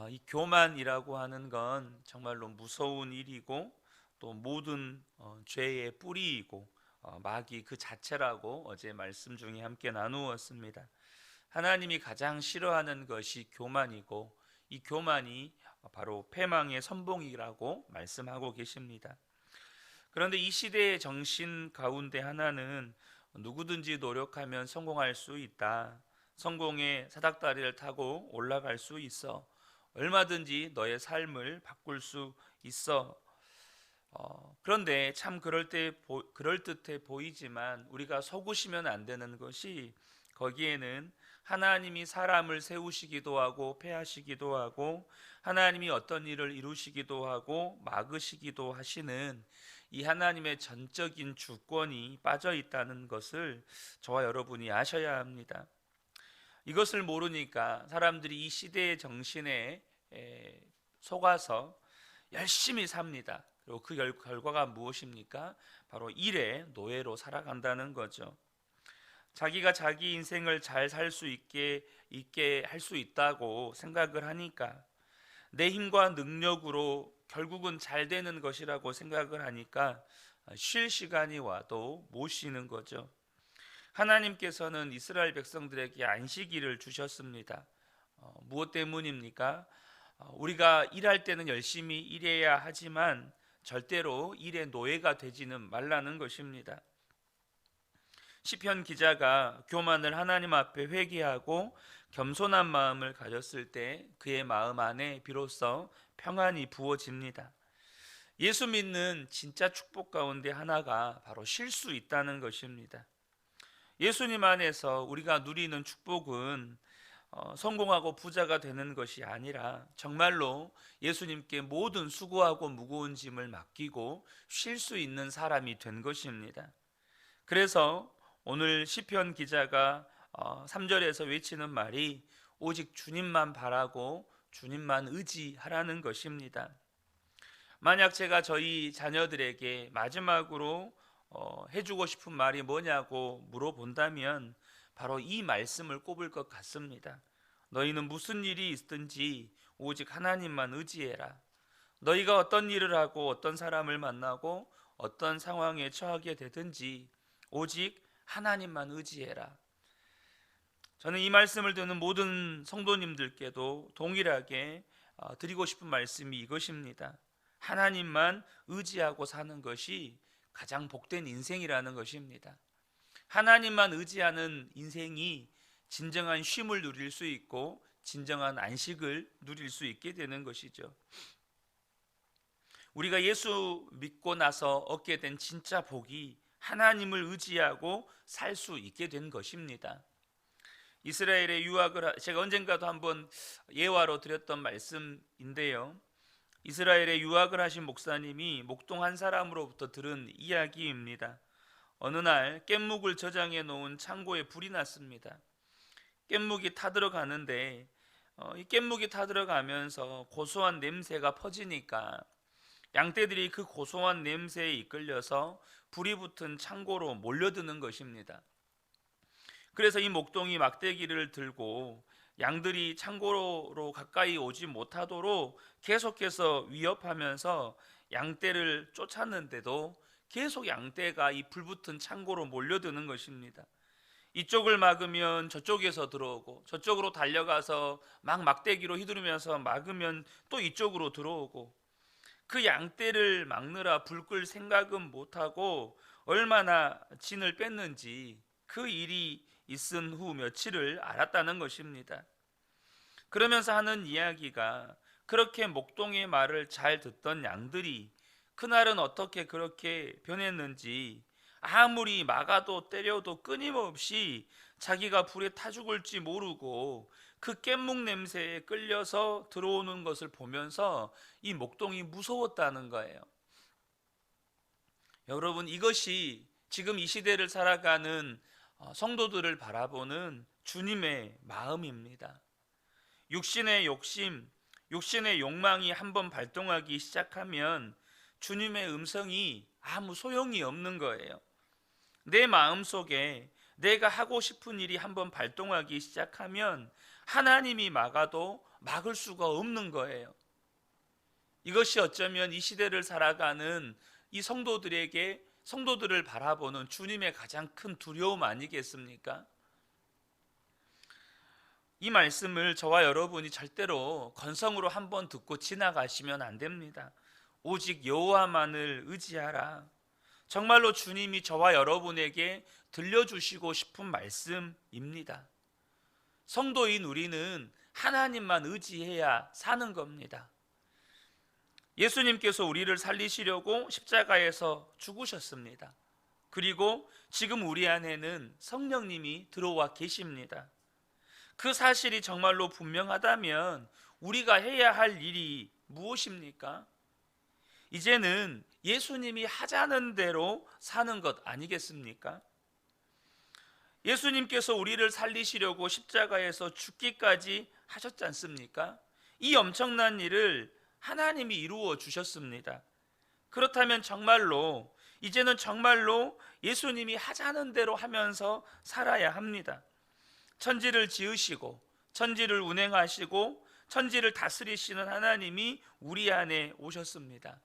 이 교만이라고 하는 건 정말로 무서운 일이고 또 모든 죄의 뿌리이고 마귀 그 자체라고 어제 말씀 중에 함께 나누었습니다. 하나님이 가장 싫어하는 것이 교만이고 이 교만이 바로 패망의 선봉이라고 말씀하고 계십니다. 그런데 이 시대의 정신 가운데 하나는 누구든지 노력하면 성공할 수 있다. 성공의 사닥다리를 타고 올라갈 수 있어. 얼마든지 너의 삶을 바꿀 수 있어. 그런데 참 그럴듯해 보이지만 우리가 속으시면 안 되는 것이 거기에는 하나님이 사람을 세우시기도 하고 폐하시기도 하고 하나님이 어떤 일을 이루시기도 하고 막으시기도 하시는 이 하나님의 전적인 주권이 빠져 있다는 것을 저와 여러분이 아셔야 합니다. 이것을 모르니까 사람들이 이 시대의 정신에 속아서 열심히 삽니다. 그리고 그 결과가 무엇입니까? 바로 일의 노예로 살아간다는 거죠. 자기가 자기 인생을 잘 살 수 있게 할 수 있다고 생각을 하니까 내 힘과 능력으로 결국은 잘 되는 것이라고 생각을 하니까 쉴 시간이 와도 못 쉬는 거죠. 하나님께서는 이스라엘 백성들에게 안식일을 주셨습니다. 무엇 때문입니까? 우리가 일할 때는 열심히 일해야 하지만 절대로 일의 노예가 되지는 말라는 것입니다. 시편 기자가 교만을 하나님 앞에 회개하고 겸손한 마음을 가졌을 때 그의 마음 안에 비로소 평안이 부어집니다. 예수 믿는 진짜 축복 가운데 하나가 바로 쉴 수 있다는 것입니다. 예수님 안에서 우리가 누리는 축복은 성공하고 부자가 되는 것이 아니라 정말로 예수님께 모든 수고하고 무거운 짐을 맡기고 쉴 수 있는 사람이 된 것입니다. 그래서 오늘 시편 기자가 3절에서 외치는 말이 오직 주님만 바라고 주님만 의지하라는 것입니다. 만약 제가 저희 자녀들에게 마지막으로 해주고 싶은 말이 뭐냐고 물어본다면 바로 이 말씀을 꼽을 것 같습니다. 너희는 무슨 일이 있든지 오직 하나님만 의지해라. 너희가 어떤 일을 하고 어떤 사람을 만나고 어떤 상황에 처하게 되든지 오직 하나님만 의지해라. 저는 이 말씀을 듣는 모든 성도님들께도 동일하게 드리고 싶은 말씀이 이것입니다. 하나님만 의지하고 사는 것이 가장 복된 인생이라는 것입니다. 하나님만 의지하는 인생이 진정한 쉼을 누릴 수 있고 진정한 안식을 누릴 수 있게 되는 것이죠. 우리가 예수 믿고 나서 얻게 된 진짜 복이 하나님을 의지하고 살 수 있게 된 것입니다. 이스라엘의 유학을 제가 언젠가도 한번 예화로 드렸던 말씀인데요. 이스라엘에 유학을 하신 목사님이 목동 한 사람으로부터 들은 이야기입니다. 어느 날 깻묵을 저장해 놓은 창고에 불이 났습니다. 깻묵이 타들어가는데 이 깻묵이 타들어가면서 고소한 냄새가 퍼지니까 양떼들이 그 고소한 냄새에 이끌려서 불이 붙은 창고로 몰려드는 것입니다. 그래서 이 목동이 막대기를 들고 양들이 창고로 가까이 오지 못하도록 계속해서 위협하면서 양떼를 쫓았는데도 계속 양떼가 이 불붙은 창고로 몰려드는 것입니다. 이쪽을 막으면 저쪽에서 들어오고 저쪽으로 달려가서 막 막대기로 휘두르면서 막으면 또 이쪽으로 들어오고 그 양떼를 막느라 불 끌 생각은 못하고 얼마나 진을 뺐는지 그 일이 있은 후 며칠을 알았다는 것입니다. 그러면서 하는 이야기가 그렇게 목동의 말을 잘 듣던 양들이 그날은 어떻게 그렇게 변했는지 아무리 막아도 때려도 끊임없이 자기가 불에 타 죽을지 모르고 그 깻묵 냄새에 끌려서 들어오는 것을 보면서 이 목동이 무서웠다는 거예요. 여러분, 이것이 지금 이 시대를 살아가는 성도들을 바라보는 주님의 마음입니다. 육신의 욕심, 육신의 욕망이 한번 발동하기 시작하면 주님의 음성이 아무 소용이 없는 거예요. 내 마음속에 내가 하고 싶은 일이 한번 발동하기 시작하면 하나님이 막아도 막을 수가 없는 거예요. 이것이 어쩌면 이 시대를 살아가는 이 성도들을 바라보는 주님의 가장 큰 두려움 아니겠습니까? 이 말씀을 저와 여러분이 절대로 건성으로 한번 듣고 지나가시면 안 됩니다. 오직 여호와만을 의지하라. 정말로 주님이 저와 여러분에게 들려주시고 싶은 말씀입니다. 성도인 우리는 하나님만 의지해야 사는 겁니다. 예수님께서 우리를 살리시려고 십자가에서 죽으셨습니다. 그리고 지금 우리 안에는 성령님이 들어와 계십니다. 그 사실이 정말로 분명하다면 우리가 해야 할 일이 무엇입니까? 이제는 예수님이 하자는 대로 사는 것 아니겠습니까? 예수님께서 우리를 살리시려고 십자가에서 죽기까지 하셨지 않습니까? 이 엄청난 일을 하나님이 이루어 주셨습니다. 그렇다면 이제는 정말로 예수님이 하자는 대로 하면서 살아야 합니다. 천지를 지으시고 천지를 운행하시고 천지를 다스리시는 하나님이 우리 안에 오셨습니다.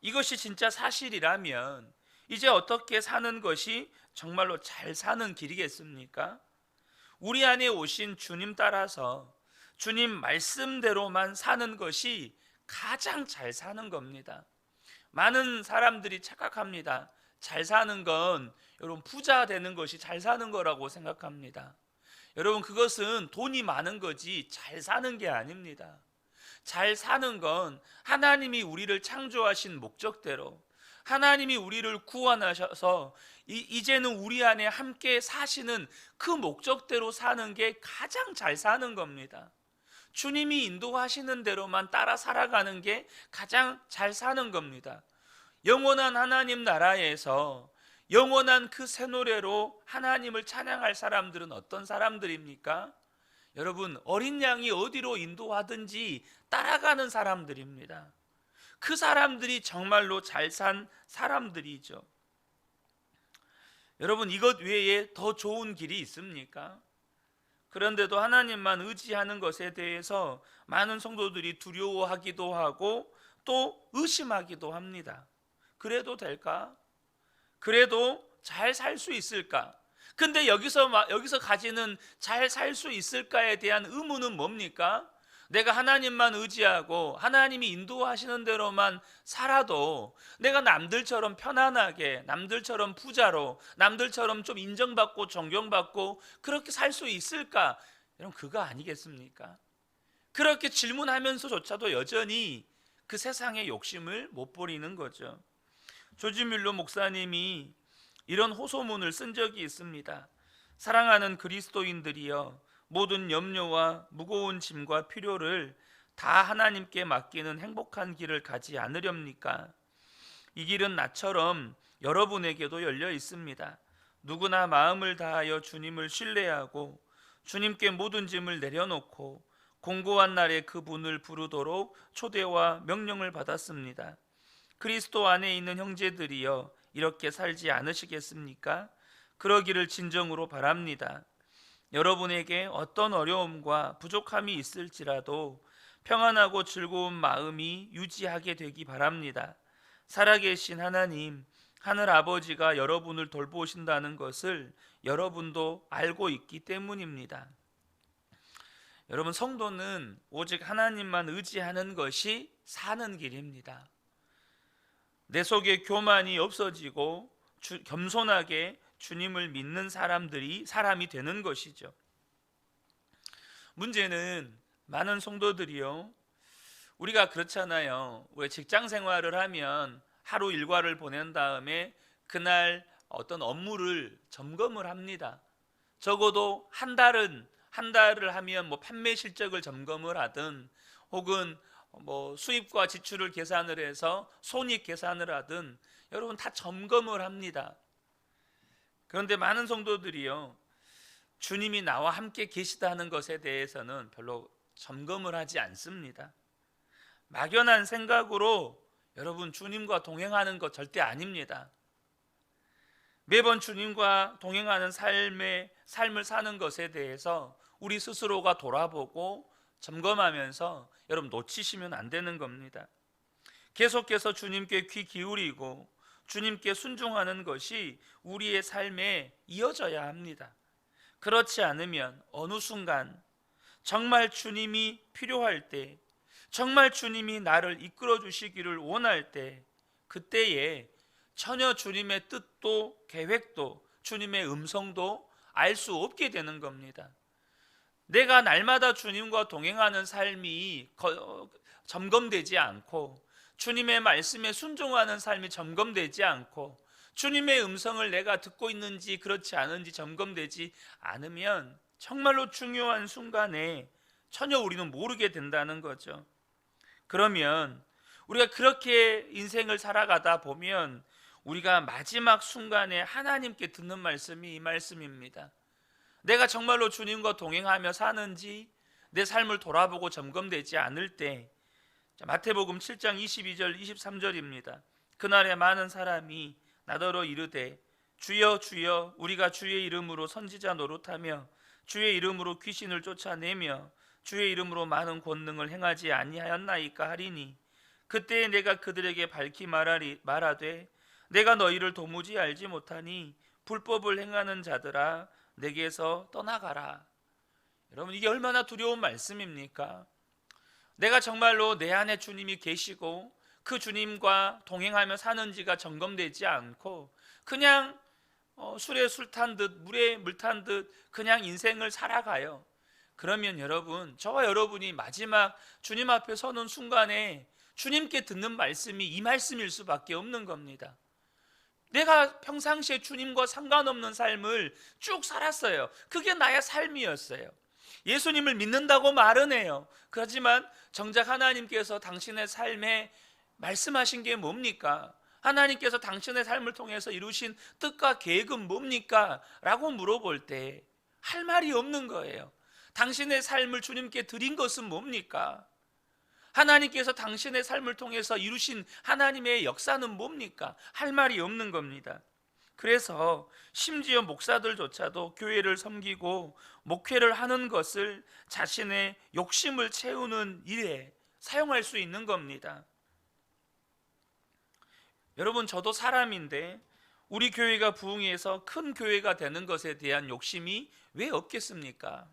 이것이 진짜 사실이라면 이제 어떻게 사는 것이 정말로 잘 사는 길이겠습니까? 우리 안에 오신 주님 따라서 주님 말씀대로만 사는 것이 가장 잘 사는 겁니다. 많은 사람들이 착각합니다. 잘 사는 건 여러분 부자 되는 것이 잘 사는 거라고 생각합니다. 여러분 그것은 돈이 많은 거지 잘 사는 게 아닙니다. 잘 사는 건 하나님이 우리를 창조하신 목적대로 하나님이 우리를 구원하셔서 이제는 우리 안에 함께 사시는 그 목적대로 사는 게 가장 잘 사는 겁니다. 주님이 인도하시는 대로만 따라 살아가는 게 가장 잘 사는 겁니다. 영원한 하나님 나라에서 영원한 그 새 노래로 하나님을 찬양할 사람들은 어떤 사람들입니까? 여러분, 어린 양이 어디로 인도하든지 따라가는 사람들입니다. 그 사람들이 정말로 잘 산 사람들이죠. 여러분, 이것 외에 더 좋은 길이 있습니까? 그런데도 하나님만 의지하는 것에 대해서 많은 성도들이 두려워하기도 하고 또 의심하기도 합니다. 그래도 될까? 그래도 잘 살 수 있을까? 근데 여기서 가지는 잘 살 수 있을까에 대한 의문은 뭡니까? 내가 하나님만 의지하고 하나님이 인도하시는 대로만 살아도 내가 남들처럼 편안하게, 남들처럼 부자로, 남들처럼 좀 인정받고 존경받고 그렇게 살 수 있을까? 여러분, 그거 아니겠습니까? 그렇게 질문하면서조차도 여전히 그 세상의 욕심을 못 버리는 거죠. 조지 뮬러 목사님이 이런 호소문을 쓴 적이 있습니다. 사랑하는 그리스도인들이여, 모든 염려와 무거운 짐과 필요를 다 하나님께 맡기는 행복한 길을 가지 않으렵니까? 이 길은 나처럼 여러분에게도 열려 있습니다. 누구나 마음을 다하여 주님을 신뢰하고 주님께 모든 짐을 내려놓고 공고한 날에 그분을 부르도록 초대와 명령을 받았습니다. 그리스도 안에 있는 형제들이여, 이렇게 살지 않으시겠습니까? 그러기를 진정으로 바랍니다. 여러분에게 어떤 어려움과 부족함이 있을지라도 평안하고 즐거운 마음이 유지하게 되기 바랍니다. 살아계신 하나님, 하늘 아버지가 여러분을 돌보신다는 것을 여러분도 알고 있기 때문입니다. 여러분, 성도는 오직 하나님만 의지하는 것이 사는 길입니다. 내 속에 교만이 없어지고 겸손하게 주님을 믿는 사람이 되는 것이죠. 문제는 많은 성도들이요, 우리가 그렇잖아요. 왜 직장 생활을 하면 하루 일과를 보낸 다음에 그날 어떤 업무를 점검을 합니다. 적어도 한 달을 하면 판매 실적을 점검을 하든 혹은 수입과 지출을 계산을 해서 손익 계산을 하든 여러분 다 점검을 합니다. 그런데 많은 성도들이요, 주님이 나와 함께 계시다는 것에 대해서는 별로 점검을 하지 않습니다. 막연한 생각으로 여러분 주님과 동행하는 것 절대 아닙니다. 매번 주님과 동행하는 삶을 사는 것에 대해서 우리 스스로가 돌아보고 점검하면서 여러분 놓치시면 안 되는 겁니다. 계속해서 주님께 귀 기울이고 주님께 순종하는 것이 우리의 삶에 이어져야 합니다. 그렇지 않으면 어느 순간 정말 주님이 필요할 때, 정말 주님이 나를 이끌어 주시기를 원할 때, 그때에 전혀 주님의 뜻도 계획도 주님의 음성도 알 수 없게 되는 겁니다. 내가 날마다 주님과 동행하는 삶이 점검되지 않고, 주님의 말씀에 순종하는 삶이 점검되지 않고, 주님의 음성을 내가 듣고 있는지 그렇지 않은지 점검되지 않으면 정말로 중요한 순간에 전혀 우리는 모르게 된다는 거죠. 그러면 우리가 그렇게 인생을 살아가다 보면 우리가 마지막 순간에 하나님께 듣는 말씀이 이 말씀입니다. 내가 정말로 주님과 동행하며 사는지 내 삶을 돌아보고 점검되지 않을 때, 마태복음 7장 22절 23절입니다. 그날에 많은 사람이 나더러 이르되 주여 주여 우리가 주의 이름으로 선지자 노릇하며 주의 이름으로 귀신을 쫓아내며 주의 이름으로 많은 권능을 행하지 아니하였나이까 하리니, 그때에 내가 그들에게 밝히 말하되 내가 너희를 도무지 알지 못하니 불법을 행하는 자들아 내게서 떠나가라. 여러분, 이게 얼마나 두려운 말씀입니까? 내가 정말로 내 안에 주님이 계시고 그 주님과 동행하며 사는지가 점검되지 않고 그냥 술에 술 탄 듯 물에 물 탄 듯 그냥 인생을 살아가요. 그러면 여러분, 저와 여러분이 마지막 주님 앞에 서는 순간에 주님께 듣는 말씀이 이 말씀일 수밖에 없는 겁니다. 내가 평상시에 주님과 상관없는 삶을 쭉 살았어요. 그게 나의 삶이었어요. 예수님을 믿는다고 말은 해요. 그렇지만 정작 하나님께서 당신의 삶에 말씀하신 게 뭡니까? 하나님께서 당신의 삶을 통해서 이루신 뜻과 계획은 뭡니까? 라고 물어볼 때 할 말이 없는 거예요. 당신의 삶을 주님께 드린 것은 뭡니까? 하나님께서 당신의 삶을 통해서 이루신 하나님의 역사는 뭡니까? 할 말이 없는 겁니다. 그래서 심지어 목사들조차도 교회를 섬기고 목회를 하는 것을 자신의 욕심을 채우는 일에 사용할 수 있는 겁니다. 여러분, 저도 사람인데 우리 교회가 부흥해서 큰 교회가 되는 것에 대한 욕심이 왜 없겠습니까?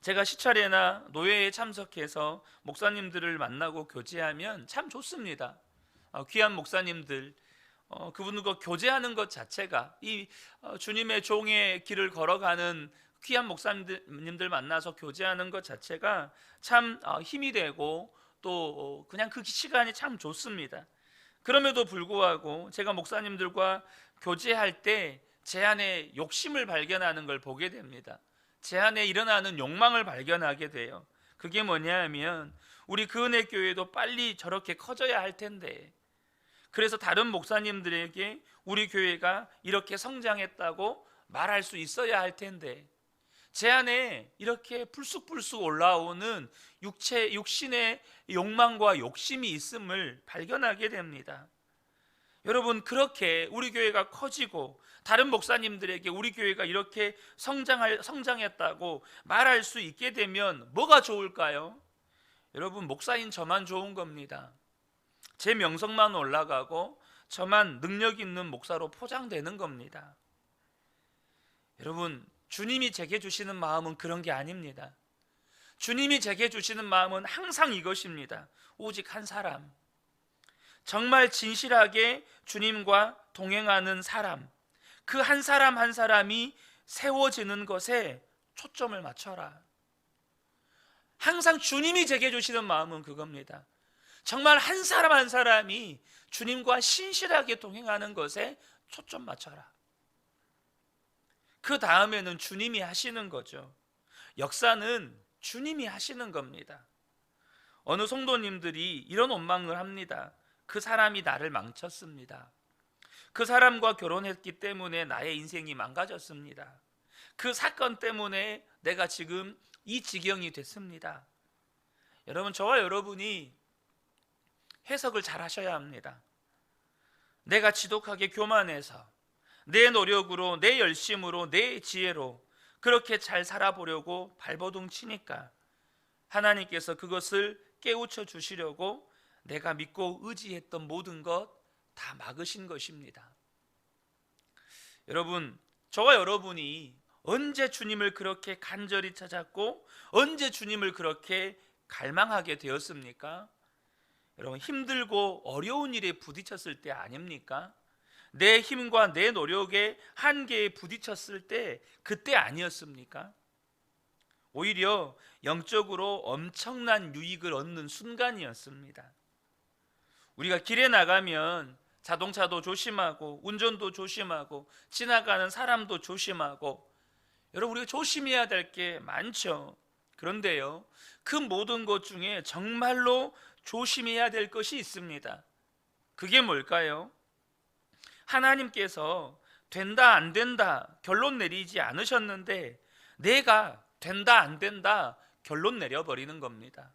제가 시찰회나 노회에 참석해서 목사님들을 만나고 교제하면 참 좋습니다. 귀한 목사님들, 그분들과 교제하는 것 자체가 이 주님의 종의 길을 걸어가는 귀한 목사님들 만나서 교제하는 것 자체가 참 힘이 되고 또 그냥 그 시간이 참 좋습니다. 그럼에도 불구하고 제가 목사님들과 교제할 때 제 안에 욕심을 발견하는 걸 보게 됩니다. 제 안에 일어나는 욕망을 발견하게 돼요. 그게 뭐냐 하면 우리 그 은혜 교회도 빨리 저렇게 커져야 할 텐데, 그래서 다른 목사님들에게 우리 교회가 이렇게 성장했다고 말할 수 있어야 할 텐데, 제 안에 이렇게 불쑥불쑥 올라오는 육신의 욕망과 욕심이 있음을 발견하게 됩니다. 여러분, 그렇게 우리 교회가 커지고 다른 목사님들에게 우리 교회가 이렇게 성장했다고 말할 수 있게 되면 뭐가 좋을까요? 여러분, 목사인 저만 좋은 겁니다. 제 명성만 올라가고 저만 능력 있는 목사로 포장되는 겁니다. 여러분, 주님이 제게 주시는 마음은 그런 게 아닙니다. 주님이 제게 주시는 마음은 항상 이것입니다. 오직 한 사람, 정말 진실하게 주님과 동행하는 사람, 그 한 사람 한 사람이 세워지는 것에 초점을 맞춰라. 항상 주님이 제게 주시는 마음은 그겁니다. 정말 한 사람 한 사람이 주님과 신실하게 동행하는 것에 초점 맞춰라. 그 다음에는 주님이 하시는 거죠. 역사는 주님이 하시는 겁니다. 어느 성도님들이 이런 원망을 합니다. 그 사람이 나를 망쳤습니다. 그 사람과 결혼했기 때문에 나의 인생이 망가졌습니다. 그 사건 때문에 내가 지금 이 지경이 됐습니다. 여러분, 저와 여러분이 해석을 잘 하셔야 합니다. 내가 지독하게 교만해서 내 노력으로, 내 열심으로, 내 지혜로 그렇게 잘 살아보려고 발버둥 치니까 하나님께서 그것을 깨우쳐 주시려고 내가 믿고 의지했던 모든 것 다 막으신 것입니다. 여러분, 저와 여러분이 언제 주님을 그렇게 간절히 찾았고 언제 주님을 그렇게 갈망하게 되었습니까? 여러분, 힘들고 어려운 일에 부딪혔을 때 아닙니까? 내 힘과 내 노력의 한계에 부딪혔을 때 그때 아니었습니까? 오히려 영적으로 엄청난 유익을 얻는 순간이었습니다. 우리가 길에 나가면 자동차도 조심하고 운전도 조심하고 지나가는 사람도 조심하고, 여러분, 우리가 조심해야 될 게 많죠. 그런데요, 그 모든 것 중에 정말로 조심해야 될 것이 있습니다. 그게 뭘까요? 하나님께서 된다 안 된다 결론 내리지 않으셨는데 내가 된다 안 된다 결론 내려버리는 겁니다.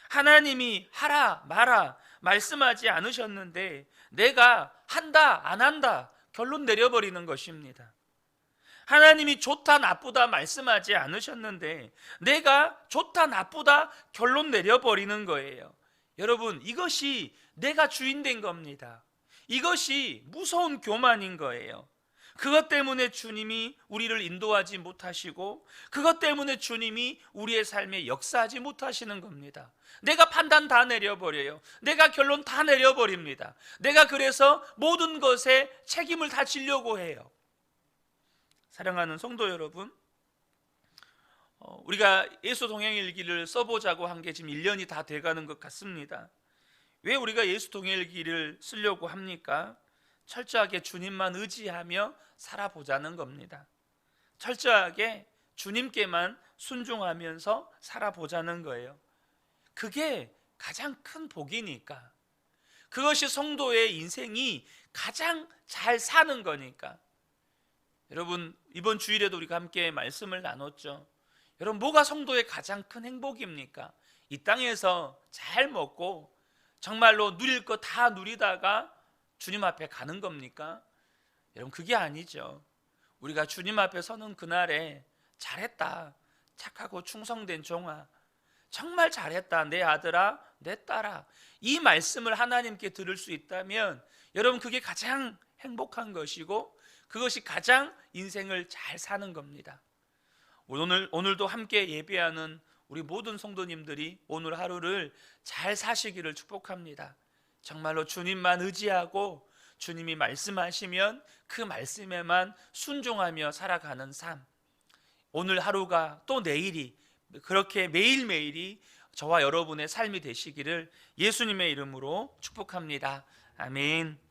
하나님이 하라 마라 말씀하지 않으셨는데 내가 한다 안 한다 결론 내려버리는 것입니다. 하나님이 좋다 나쁘다 말씀하지 않으셨는데 내가 좋다 나쁘다 결론 내려버리는 거예요. 여러분, 이것이 내가 주인 된 겁니다. 이것이 무서운 교만인 거예요. 그것 때문에 주님이 우리를 인도하지 못하시고 그것 때문에 주님이 우리의 삶에 역사하지 못하시는 겁니다. 내가 판단 다 내려버려요. 내가 결론 다 내려버립니다. 내가 그래서 모든 것에 책임을 다 지려고 해요. 사랑하는 성도 여러분, 우리가 예수 동행일기를 써보자고 한 게 지금 1년이 다 돼가는 것 같습니다. 왜 우리가 예수 동행일기를 쓰려고 합니까? 철저하게 주님만 의지하며 살아보자는 겁니다. 철저하게 주님께만 순종하면서 살아보자는 거예요. 그게 가장 큰 복이니까. 그것이 성도의 인생이 가장 잘 사는 거니까. 여러분, 이번 주일에도 우리가 함께 말씀을 나눴죠. 여러분, 뭐가 성도의 가장 큰 행복입니까? 이 땅에서 잘 먹고 정말로 누릴 거 다 누리다가 주님 앞에 가는 겁니까? 여러분, 그게 아니죠. 우리가 주님 앞에 서는 그날에 잘했다, 착하고 충성된 종아, 정말 잘했다, 내 아들아, 내 딸아, 이 말씀을 하나님께 들을 수 있다면 여러분, 그게 가장 행복한 것이고 그것이 가장 인생을 잘 사는 겁니다. 오늘도 함께 예배하는 우리 모든 성도님들이 오늘 하루를 잘 사시기를 축복합니다. 정말로 주님만 의지하고 주님이 말씀하시면 그 말씀에만 순종하며 살아가는 삶, 오늘 하루가 또 내일이 그렇게 매일매일이 저와 여러분의 삶이 되시기를 예수님의 이름으로 축복합니다. 아멘.